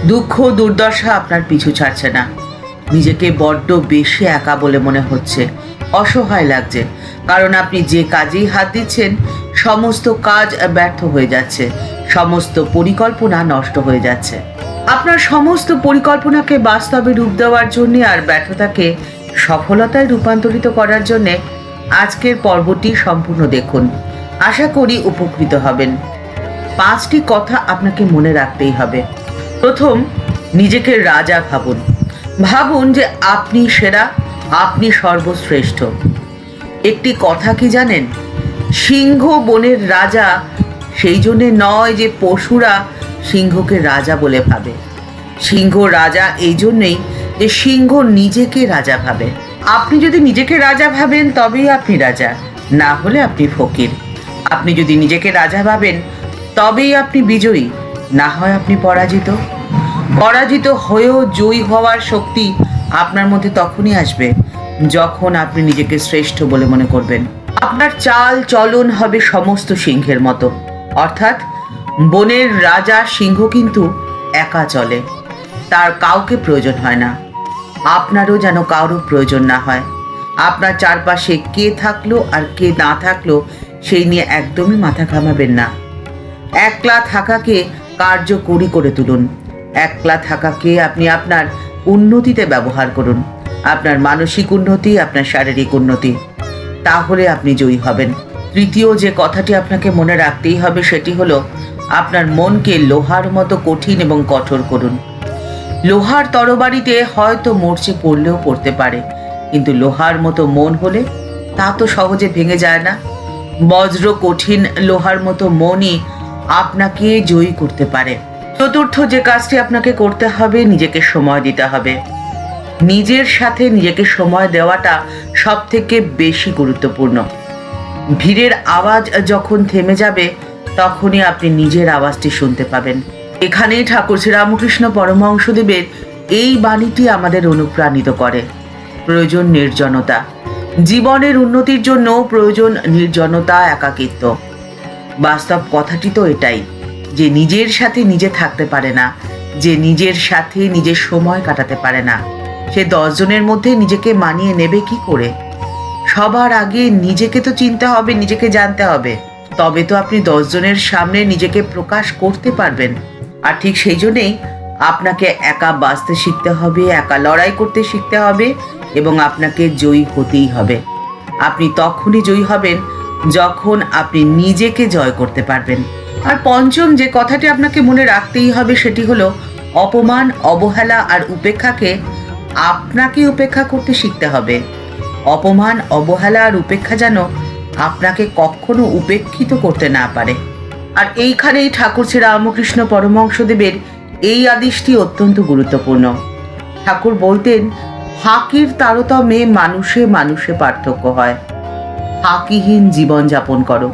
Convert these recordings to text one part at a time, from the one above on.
দুঃখ দুর্দশা আপনার পিছু ছাড়ছে না। নিজেকে বড্ড বেশি একা বলে মনে হচ্ছে, অসহায় লাগছে, কারণ আপনি যে কাজেই হাত দিচ্ছেন সমস্ত কাজ ব্যর্থ হয়ে যাচ্ছে, সমস্ত পরিকল্পনা নষ্ট হয়ে যাচ্ছে। আপনার সমস্ত পরিকল্পনাকে বাস্তবে রূপ দেওয়ার জন্য আর ব্যর্থতাকে সফলতায় রূপান্তরিত করার জন্যে আজকের পর্বটি সম্পূর্ণ দেখুন। আশা করি উপকৃত হবেন। 5টি কথা আপনাকে মনে রাখতেই হবে। প্রথম, নিজেকে রাজা ভাবুন। ভাবুন যে আপনি সেরা, আপনি সর্বশ্রেষ্ঠ। একটি কথা কি জানেন? সিংহ বনের রাজা সেই জন্যে নয় যে পশুরা সিংহকে রাজা বলে ভাবে। সিংহ রাজা এই জন্যেই যে সিংহ নিজেকে রাজা ভাবে। আপনি যদি নিজেকে রাজা ভাবেন তবেই আপনি রাজা, না হলে আপনি ফকির। আপনি যদি নিজেকে রাজা ভাবেন তবেই আপনি বিজয়ী, না হয় আপনি পরাজিত। পরাজিত হয়েও জয়ী হওয়ার শক্তি আপনার মধ্যে তখনই আসবে যখন আপনি নিজেকে শ্রেষ্ঠ বলে মনে করবেন। আপনার চাল চলন হবে সমস্ত সিংহের মতো, অর্থাৎ বনের রাজা সিংহ কিন্তু একা চলে, তার কাউকে প্রয়োজন হয় না। আপনারও যেন কারো প্রয়োজন না হয়। আপনার চারপাশে কে থাকলো আর কে না থাকলো সেই নিয়ে একদমই মাথা ঘামাবেন না। একলা থাকাকে কার্যকরী করে তুলুন। একলা থাকাকে আপনি আপনার উন্নতিতে ব্যবহার করুন, আপনার মানসিক উন্নতি, আপনার শারীরিক উন্নতি, তাহলে আপনি জয়ী হবেন। তৃতীয় যে কথাটি আপনাকে মনে রাখতেই হবে সেটি হলো আপনার মনকে লোহার মতো কঠিন এবং কঠোর করুন। লোহার তরবারিতে হয়তো মরচে পড়লেও পড়তে পারে, কিন্তু লোহার মতো মন হলে তা তো সহজে ভেঙে যায় না। বজ্র কঠিন লোহার মতো মনই আপনাকে জয়ী করতে পারে। চতুর্থ যে কাজটি আপনাকে করতে হবে, নিজেকে সময় দিতে হবে। নিজের সাথে নিজেকে সময় দেওয়াটা সব থেকে বেশি গুরুত্বপূর্ণ। ভিড়ের আওয়াজ যখন থেমে যাবে তখনই আপনি নিজের আওয়াজটি শুনতে পাবেন। এখানেই ঠাকুর শ্রীরামকৃষ্ণ পরমহংসদেবের এই বাণীটি আমাদের অনুপ্রাণিত করে। প্রয়োজন নির্জনতা। জীবনের উন্নতির জন্য প্রয়োজন নির্জনতা, একাকিত্ব। বাস্তব কথাটি তো এটাই, যে নিজের সাথে নিজে থাকতে পারে না, যে নিজের সাথে নিজের সময় কাটাতে পারে না, সে 10 জনের মধ্যে নিজেকে মানিয়ে নেবে কি করে? সবার আগে নিজেকে তো চিনতে হবে, নিজেকে জানতে হবে, তবে তো আপনি 10 জনের সামনে নিজেকে প্রকাশ করতে পারবেন। আর ঠিক সেই জন্যেই আপনাকে একা বাঁচতে শিখতে হবে, একা লড়াই করতে শিখতে হবে এবং আপনাকে জয়ী হতেই হবে। আপনি তখনই জয়ী হবেন যখন আপনি নিজেকে জয় করতে পারবেন। আর পঞ্চম যে কথাটি আপনাকে মনে রাখতেই হবে সেটি হলো অপমান, অবহেলা আর উপেক্ষাকে আপনাকে উপেক্ষা করতে শিখতে হবে। অপমান, অবহেলা আর উপেক্ষা যেন আপনাকে কখনো উপেক্ষিত করতে না পারে। আর এইখানেই ঠাকুর শ্রী রামকৃষ্ণ পরমহংসদেবের এই আদেশটি অত্যন্ত গুরুত্বপূর্ণ। ঠাকুর বলতেন, ফাঁকির তারতম্যে মানুষে মানুষে পার্থক্য হয়। ফাঁকিহীন জীবন যাপন করো,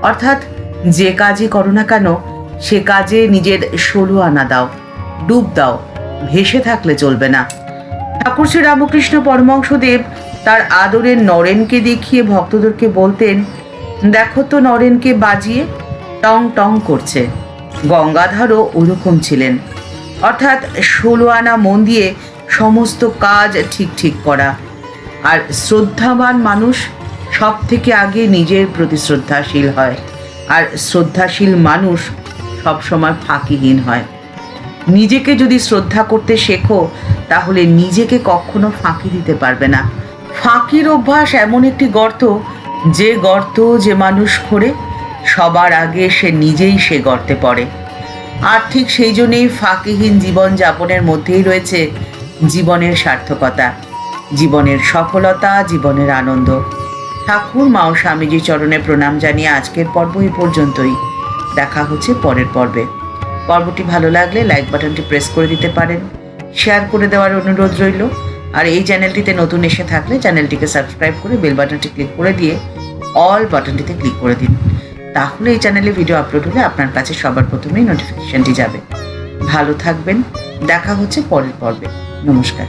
অর্থাৎ যে কাজই করো না কেন সে কাজে নিজের 16 আনা দাও, ডুব দাও, ভেসে থাকলে চলবে না। ঠাকুর শ্রী রামকৃষ্ণ পরমহংসদেব তার আদরের নরেনকে দেখিয়ে ভক্তদেরকে বলতেন, দেখো তো নরেনকে বাজিয়ে টং টং করছে। গঙ্গাধরও ওরকম ছিলেন, অর্থাৎ 16 আনা মন দিয়ে সমস্ত কাজ ঠিক ঠিক করা। আর শ্রদ্ধাবান মানুষ সব থেকে আগে নিজের প্রতি শ্রদ্ধাশীল হয়, আর শ্রদ্ধাশীল মানুষ সবসময় ফাঁকিহীন হয়। নিজেকে যদি শ্রদ্ধা করতে শেখো তাহলে নিজেকে কখনো ফাঁকি দিতে পারবে না। ফাঁকির অভ্যাস এমন একটি গর্ত, যে মানুষ খোঁড়ে সবার আগে সে নিজেই সে গর্তে পড়ে। আর ঠিক সেই জন্যেই ফাঁকিহীন জীবন যাপনের মধ্যেই রয়েছে জীবনের সার্থকতা, জীবনের সফলতা, জীবনের আনন্দ। ঠাকুর মা ও স্বামীজির চরণে প্রণাম জানিয়ে আজকের পর্ব এই পর্যন্তই। দেখা হচ্ছে পরের পর্বে। পর্বটি ভালো লাগলে লাইক বাটনটি প্রেস করে দিতে পারেন, শেয়ার করে দেওয়ার অনুরোধ রইল। আর এই চ্যানেলটিতে নতুন এসে থাকলে চ্যানেলটিকে সাবস্ক্রাইব করে বেল বাটনটি ক্লিক করে দিয়ে অল বাটনটিতে ক্লিক করে দিন, তাহলে এই চ্যানেলে ভিডিও আপলোড হলে আপনার কাছে সবার প্রথমেই নোটিফিকেশনটি যাবে। ভালো থাকবেন, দেখা হচ্ছে পরের পর্বে। নমস্কার।